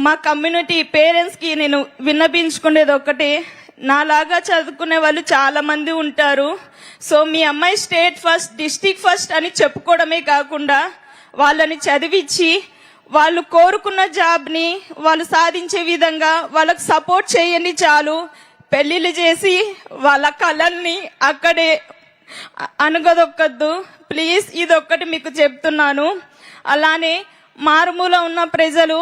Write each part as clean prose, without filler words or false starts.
మా community parents కి నేను విన్నపించుకునేది ఒకటే, నాలాగా చదువుకునే వాళ్ళు చాలా మంది ఉంటారు. సో మీ అమ్మాయి స్టేట్ ఫస్ట్, డిస్ట్రిక్ట్ ఫస్ట్ అని చెప్పుకోవడమే కాకుండా వాళ్ళని చదివించి వాళ్ళు కోరుకున్న జాబ్ ని వాళ్ళు సాధించే విధంగా వాళ్ళకు సపోర్ట్ చేయండి చాలు. పెళ్లిళ్ళు చేసి వాళ్ళ కళల్ని అక్కడే అనగదొక్కద్దు ప్లీజ్. ఇదొక్కటి మీకు చెప్తున్నాను. అలానే మారుమూల ఉన్న ప్రజలు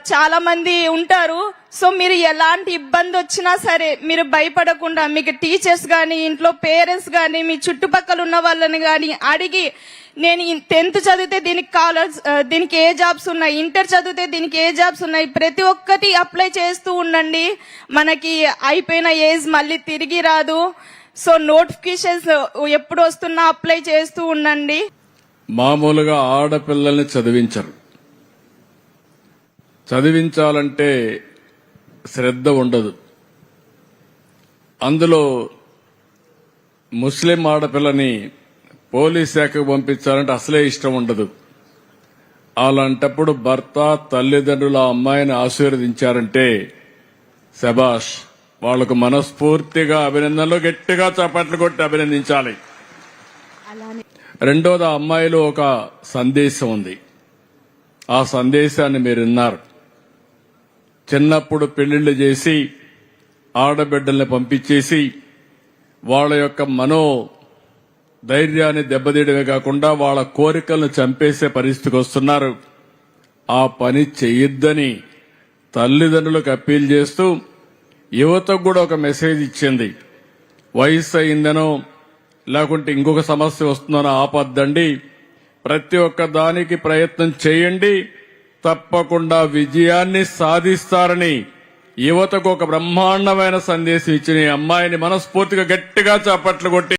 చాలా మంది ఉంటారు. సో మీరు ఎలాంటి ఇబ్బంది వచ్చినా సరే మీరు భయపడకుండా మీకు టీచర్స్ గాని, ఇంట్లో పేరెంట్స్ గాని, మీ చుట్టుపక్కల ఉన్న వాళ్ళని గాని అడిగి, నేను 10th చదివితే దీనికి ఏ జాబ్స్ ఉన్నాయి, ఇంటర్ చదివితే దీనికి ఏ జాబ్స్ ఉన్నాయి, ప్రతి ఒక్కటి అప్లై చేస్తూ ఉండండి. మనకి అయిపోయిన ఏజ్ మళ్ళీ తిరిగి రాదు. సో నోటిఫికేషన్స్ ఎప్పుడు వస్తున్నా అప్లై చేస్తూ ఉండండి. మామూలుగా ఆడపిల్లల్ని చదివించాలంటే శ్రద్ధ ఉండదు. అందులో ముస్లిం ఆడపిల్లని పోలీస్ శాఖకు పంపించాలంటే అసలే ఇష్టం ఉండదు. అలాంటప్పుడు భర్త, తల్లిదండ్రుల అమ్మాయిని ఆశీర్వదించారంటే శబాష్, వాళ్లకు మనస్ఫూర్తిగా అభినందనలు, గట్టిగా చప్పట్లు కొట్టి అభినందించాలి. రెండోది, ఆ అమ్మాయిలో ఒక సందేశం ఉంది. ఆ సందేశాన్ని మీరు విన్నారు. చిన్నప్పుడు పెళ్లిళ్లు చేసి ఆడబిడ్డల్ని పంపించేసి వాళ్ళ యొక్క ధైర్యాన్ని దెబ్బతీయడమే కాకుండా వాళ్ళ కోరికలను చంపేసే పరిస్థితికి వస్తున్నారు. ఆ పని చెయ్యొద్దని తల్లిదండ్రులకు అప్పీల్ చేస్తూ యువతకు కూడా ఒక మెసేజ్ ఇచ్చింది. వయసు అయిందనో లేకుంటే ఇంకొక సమస్య వస్తుందనో ఆపద్దండి, ప్రతి ఒక్క దానికి ప్రయత్నం చేయండి, తప్పకుండా విజయాన్ని సాధిస్తారని యువతకు ఒక బ్రహ్మాండమైన సందేశం ఇచ్చిన ఈ అమ్మాయిని మనస్ఫూర్తిగా గట్టిగా చప్పట్లు కొట్టి